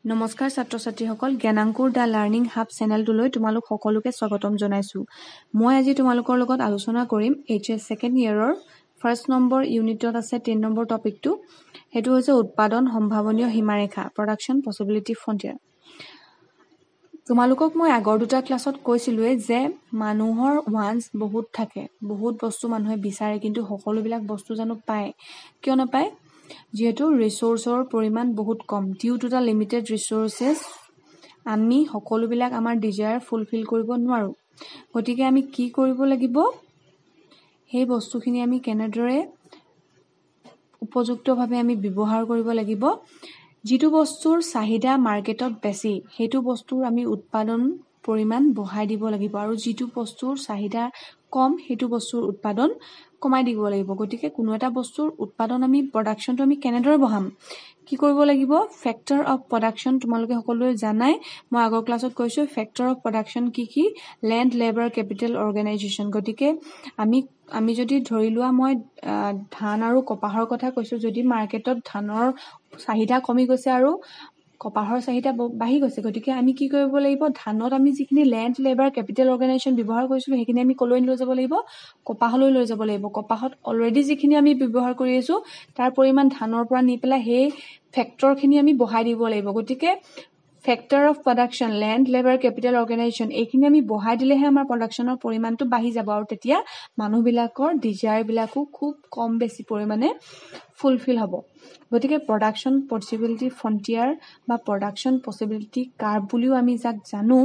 নমস্কাৰ ছাত্ৰ ছাত্ৰীসকল জ্ঞানাংকুৰ দা লাৰ্ণিং হাব চেনেলটোলৈ তোমালোক সকলোকে স্বাগতম জনাইছো। মই আজি তোমালোকৰ লগত আলোচনা কৰিম HS সেকেন্ড ইয়াৰৰ ফাৰ্ষ্ট নম্বৰ ইউনিটত আছে 10 নম্বৰ টপিকটো। হেতু হৈছে উৎপাদন সম্ভাৱনীয় সীমাৰেখা প্ৰডাকশন পসিবিলিটি ফ্ৰন্টিয়াৰ। তোমালোকক মই আগৰ দুটা ক্লাছত কৈছিলুৱে যে মানুহৰ ওয়ান্স বহুত থাকে, বহুত বস্তু মানুহে বিচাৰে, কিন্তু সকলোবিলাক বস্তু জানো পায়? কিয় নাপায়? যেহেতু ৰিসোৰ্সৰ পৰিমাণ বহুত কম। ডিউ টু দা লিমিটেড ৰিসোৰ্সেস আমি সকলোবিলাক আমাৰ ডিজায়াৰ ফুলফিল কৰিব নোৱাৰো। গতিকে আমি কি কৰিব লাগিব? সেই বস্তুখিনি আমি কেনেদৰে উপযুক্তভাৱে আমি ব্যৱহাৰ কৰিব লাগিব। যিটো বস্তুৰ চাহিদা মাৰ্কেটত বেছি সেইটো বস্তুৰ আমি উৎপাদন পৰিমাণ বঢ়াই দিব লাগিব, আৰু যিটো বস্তুৰ চাহিদা কম সেইটো বস্তুৰ উৎপাদন কমাই দিব লাগিব। গতিকে কোনো এটা বস্তুৰ উৎপাদন আমি প্ৰডাকশনটো আমি কেনেদৰে বঢ়াম? কি কৰিব লাগিব? ফেক্টৰ অফ প্ৰডাকশন তোমালোকে সকলোৱে জানাই। মই আগৰ ক্লাছত কৈছো ফেক্টৰ অফ প্ৰডাকশন কি লেণ্ড, লেবাৰ, কেপিটেল, অৰ্গেনাইজেশ্যন। গতিকে আমি যদি ধৰি লোৱা মই ধান আৰু কপাহৰ কথা কৈছো, যদি মাৰ্কেটত ধানৰ চাহিদা কমি গৈছে আৰু কপাহৰ চাহিদা বাঢ়ি গৈছে, গতিকে আমি কি কৰিব লাগিব? ধানত আমি যিখিনি লেণ্ড, লেবাৰ, কেপিটেল, অৰ্গেনাইজেশ্যন ব্যৱহাৰ কৰিছিলো সেইখিনি আমি কলৈ লৈ যাব লাগিব? কপাহলৈ লৈ যাব লাগিব। কপাহত অলৰেডি যিখিনি আমি ব্যৱহাৰ কৰি আছো তাৰ পৰিমাণ ধানৰ পৰা নি পেলাই সেই ফেক্টৰখিনি আমি বঢ়াই দিব লাগিব। গতিকে factor of production land, labour, capital, organisation এইখিনি আমি বঢ়াই দিলেহে আমাৰ প্ৰডাকশনৰ পৰিমাণটো বাঢ়ি যাব, আৰু তেতিয়া মানুহবিলাকৰ ডিজায়াৰ বিলাকো খুব কম বেছি পৰিমাণে ফুলফিল হ'ব। গতিকে প্ৰডাকশন পসিবিলিটি ফ্ৰন্টিয়াৰ বা প্ৰডাকশন পসিবিলিটি কাৰ্ভ বুলিও আমি যাক জানো,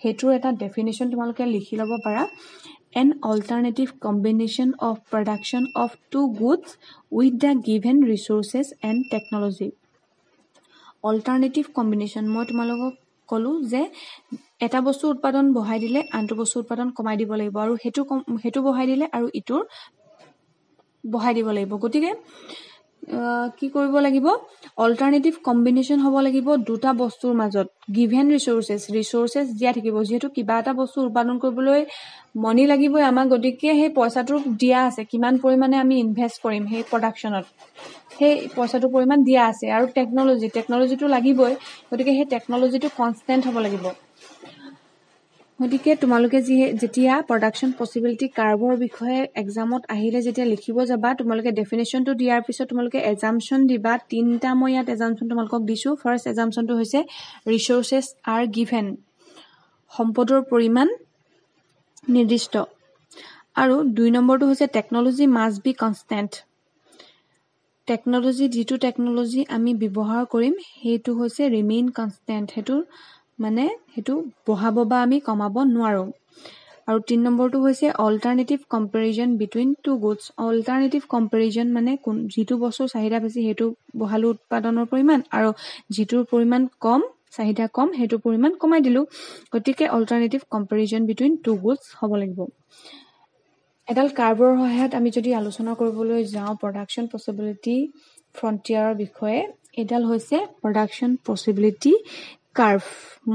হেতুৰ এটা ডেফিনেশন তোমালোকে লিখি ল'ব পাৰা। An alternative combination of production of two goods with the given resources and technology. Alternative combination মই তোমালোকক কলো যে এটা বস্তু উৎপাদন বঢ়াই দিলে আনটো বস্তু উৎপাদন কমাই দিব লাগিব, আৰু হেতু বঢ়াই দিলে আৰু ইটোৰ বঢ়াই দিব লাগিব। গতিকে কি কৰিব লাগিব? অল্টাৰনেটিভ কম্বিনেশ্যন হ'ব লাগিব দুটা বস্তুৰ মাজত। গিভেন ৰিসোৰ্সেস দিয়া থাকিব, যেহেতু কিবা এটা বস্তু উৎপাদন কৰিবলৈ মনি লাগিবই আমাক। গতিকে সেই পইচাটো দিয়া আছে, কিমান পৰিমাণে আমি ইনভেষ্ট কৰিম সেই প্ৰডাকশনত, সেই পইচাটো পৰিমাণ দিয়া আছে। আৰু টেকনলজিটো লাগিবই, গতিকে সেই টেকনলজিটো কনষ্টেন্ট হ'ব লাগিব। গতিকে তোমালোকে যেতিয়া প্ৰডাকশন পসিবিলিটি কাৰ্ভৰ বিষয়ে এক্সামত আহিলে যেতিয়া লিখিব যাবা, তোমালোকে ডেফিনেশনটো দিয়াৰ পিছত তোমালোকে এজাম্পশন দিবা। তিনটা মই ইয়াত এজাম্পশন তোমালোকক দিছো। ফাৰ্ষ্ট এজাম্পশনটো হৈছে ৰিসোৰ্সেস আৰ গিভেন, সম্পদৰ পৰিমাণ নিৰ্দিষ্ট, আৰু 2 নম্বৰটো হৈছে টেকনলজি মাষ্ট বি কনষ্টেন্ট। যিটো টেকনলজি আমি ব্যৱহাৰ কৰিম সেইটো হৈছে ৰিমেইন কনষ্টেন্ট, সেইটো বঢ়াব বা আমি কমাব নোৱাৰো। আৰু 3 নম্বৰটো হৈছে alternative comparison between two goods. Alternative comparison মানে যিটো বস্তুৰ চাহিদা বেছি সেইটো বঢ়ালো উৎপাদনৰ পৰিমাণ, আৰু যিটোৰ পৰিমাণ কম, চাহিদা কম, সেইটো পৰিমাণ কমাই দিলো। গতিকে alternative comparison between two goods হ'ব লাগিব। এডাল কাৰ্ভৰ সহায়ত আমি যদি আলোচনা কৰিবলৈ যাওঁ প্ৰডাকশন পসিবিলিটি ফ্ৰন্টিয়াৰৰ বিষয়ে, এডাল হৈছে প্ৰডাকশন পসিবিলিটি কাৰ্ভ।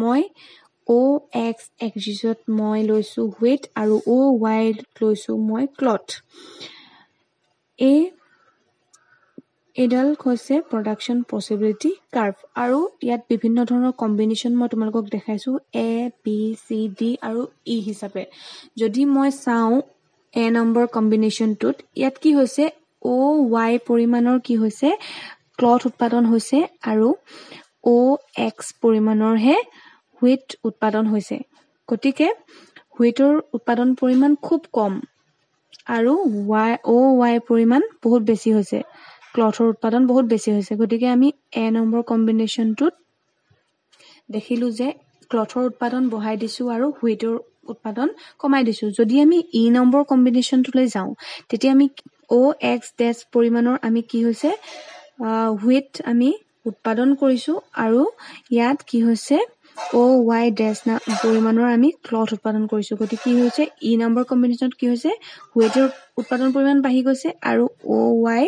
মই OX এক্সিছত মই লৈছো ৱেট, আৰু OY লৈছো মই ক্লথ। এডাল হৈছে প্ৰডাকশন পসিবিলিটি কাৰ্ভ, আৰু ইয়াত বিভিন্ন ধৰণৰ কম্বিনেশ্যন মই তোমালোকক দেখাইছো ABCD আৰু E হিচাপে। যদি মই চাওঁ A নম্বৰ কম্বিনেশ্যনটোত, ইয়াত কি হৈছে OY পৰিমাণৰ কি হৈছে ক্লথ উৎপাদন হৈছে, আৰু OX পৰিমাণৰহে হুইট উৎপাদন হৈছে। গতিকে হুইটৰ উৎপাদন পৰিমাণ খুব কম, আৰু OY পৰিমাণ বহুত বেছি হৈছে, ক্লথৰ উৎপাদন বহুত বেছি হৈছে। গতিকে আমি A নম্বৰ কম্বিনেশ্যনটোত দেখিলো যে ক্লথৰ উৎপাদন বঢ়াই দিছো আৰু হুইটৰ উৎপাদন কমাই দিছো। যদি আমি E নম্বৰ কম্বিনেশ্যনটোলৈ যাওঁ, তেতিয়া আমি OX ডেছ পৰিমাণৰ আমি কি হৈছে হুইট আমি উৎপাদন কৰিছো, আৰু ইয়াত কি হৈছে OY ডেছ পৰিমাণৰ আমি ক্লথ উৎপাদন কৰিছো। গতিকে কি হৈছে E নম্বৰ কম্বিনেশ্যনত কি হৈছে হুইটৰ উৎপাদন পৰিমাণ বাঢ়ি গৈছে, আৰু OY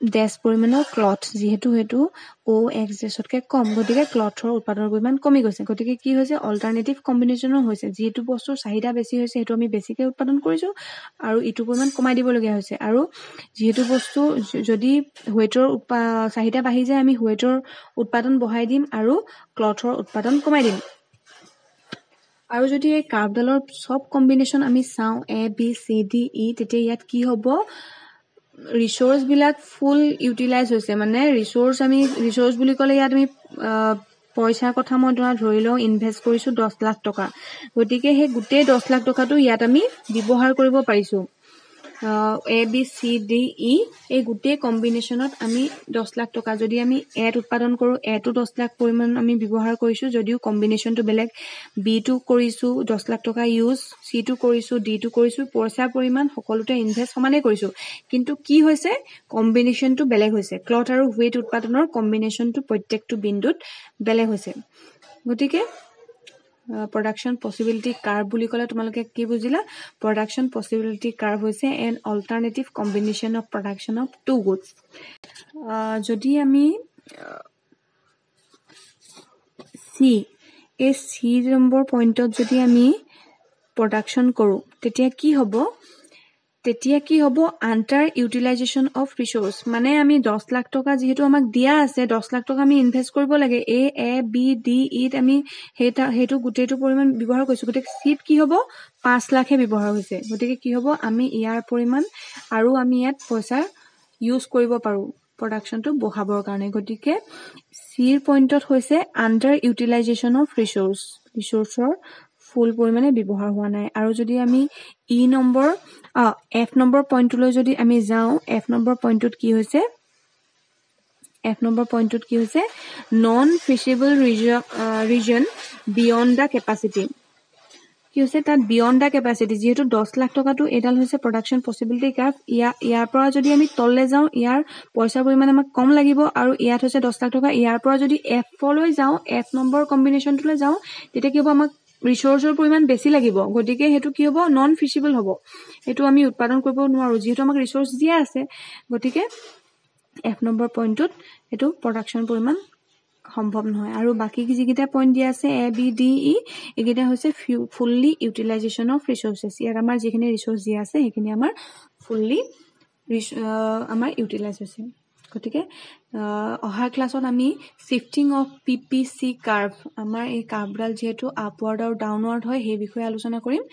ডেছ পৰিমাণৰ ক্লথ যিহেতু সেইটো OX ডেছতকৈ কম গতিকে ক্লথৰ উৎপাদনৰ পৰিমাণ কমি গৈছে গতিকে কি হৈছে অল্টাৰনেটিভ কম্বিনেশ্যনো হৈছে যিটো বস্তুৰ চাহিদা বেছি হৈছে সেইটো আমি বেছিকৈ উৎপাদন কৰিছোঁ আৰু ইটো পৰিমাণ কমাই দিবলগীয়া হৈছে আৰু যিহেতু বস্তু যদি ৱেটৰ চাহিদা বাঢ়ি যায় আমি ৱেটৰ উৎপাদন বঢ়াই দিম আৰু ক্লথৰ উৎপাদন কমাই দিম আৰু যদি এই কাৰ্ভডালৰ সব কম্বিনেশ্যন আমি চাওঁ ABCDE তেতিয়া ইয়াত কি হ'ব ৰিসোৰ্স বিলাক ফুল ইউটিলাইজ হৈছে মানে ৰিসোৰ্স বুলি ক'লে ইয়াত আমি পইচাৰ কথা মই ধৰি লওঁ ইনভেষ্ট কৰিছো 10 লাখ টকা গতিকে সেই গোটেই 10 লাখ টকাটো ইয়াত আমি ব্যৱহাৰ কৰিব পাৰিছো ABCDE এই গোটেই কম্বিনেশ্যনত আমি 10 লাখ টকা যদি আমি এড উৎপাদন কৰো এটো 10 লাখ পৰিমাণ আমি ব্যৱহাৰ কৰিছো যদিও কম্বিনেশ্যনটো বেলেগ B2 কৰিছো 10 লাখ টকা ইউজ C2 কৰিছো D2 কৰিছো পইচা পৰিমাণ সকলোতে ইনভেষ্ট সমানে কৰিছো কিন্তু কি হৈছে কম্বিনেশ্যনটো বেলেগ হৈছে ক্লথ আৰু ৱেট উৎপাদনৰ কম্বিনেশ্যনটো প্ৰত্যেকটো বিন্দুত বেলেগ হৈছে গতিকে production possibility curve বুলি ক'লে তোমালোকে কি বুজিলা production possibility curve হৈছে an alternative combination of production of two goods যদি আমি C নম্বৰ পইণ্টত যদি আমি production কৰো তেতিয়া কি হ'ব আন্ডাৰ ইউটিলাইজেশন অফ ৰিসোৰ্স মানে আমি 10 লাখ টকা যেহেতু আমাক দিয়া আছে 10 লাখ টকা আমি ইনভেষ্ট কৰিব লাগে A B D E ত আমি হেতু গুটেটো পৰিমাণ ব্যৱহাৰ কৰিছো গতিকে C ত কি হ'ব 5 লাখে ব্যৱহাৰ হৈছে গতিকে কি হ'ব আমি ইয়াৰ পৰিমাণ আৰু আমি ইয়াত পইচা ইউজ কৰিব পাৰো প্ৰডাকশনটো বঢ়াবৰ কাৰণে গতিকে C ৰ পইণ্টত হৈছে আন্ডাৰ ইউটিলাইজেশন অফ ৰিসোৰ্সৰ ফুল পৰিমাণে ব্যৱহাৰ হোৱা নাই আৰু যদি আমি F নম্বৰ পইণ্টলৈ যদি আমি যাওঁ F নম্বৰ পইণ্টত কি হৈছে নন ফিজিবল ৰিজন বিয়ন্ড দা কেপাসিটি কি হৈছে তাত বিয়ন্ড দা কেপাসিটি যেহেতু 10 লাখ টকাটো এডাল হৈছে প্ৰডাকশন পসিবিলিটি কাৰ্ভ ইয়াৰ পৰা যদি আমি তললে যাওঁ ইয়াৰ পইচা পৰিমাণ আমাক কম লাগিব আৰু ইয়াত হৈছে 10 লাখ টকা ইয়াৰ পৰা যদি F লৈ যাওঁ F নম্বৰ কম্বিনেশ্যনটোলৈ যাওঁ তেতিয়া কি হ'ব আমাক ৰিসোৰ্সৰ পৰিমাণ বেছি লাগিব গতিকে হেতু কি হ'ব নন ফিজিবল হ'ব এটো আমি উৎপাদন কৰিব নোৱাৰো যেহেতু আমাক ৰিসোৰ্স দিয়া আছে গতিকে F নম্বৰ পইণ্টত এটো প্ৰডাকশন পৰিমাণ সম্ভৱ নহয় আৰু বাকি যিকিটা পইণ্ট দিয়া আছে A B D E একিটা হৈছে ফুললি ইউটিলাইজেশন অফ ৰিসোৰ্সেস ইয়াৰ আমাৰ যিখিনি ৰিসোৰ্স দিয়া আছে সেইখিনি আমাৰ ফুললি আমাৰ ইউটিলাইজ হৈছে গতিকে অহা ক্লাছত আমি শিফটিং অফ PPC কাৰ্ভ আমাৰ এই কাৰ্ভডাল যেহেতু আপওয়াৰ্ড আৰু ডাউনওয়াৰ্ড হয় সেই বিষয়ে আলোচনা কৰিম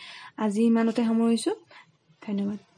আজি ইমানতে সামৰিছো ধন্যবাদ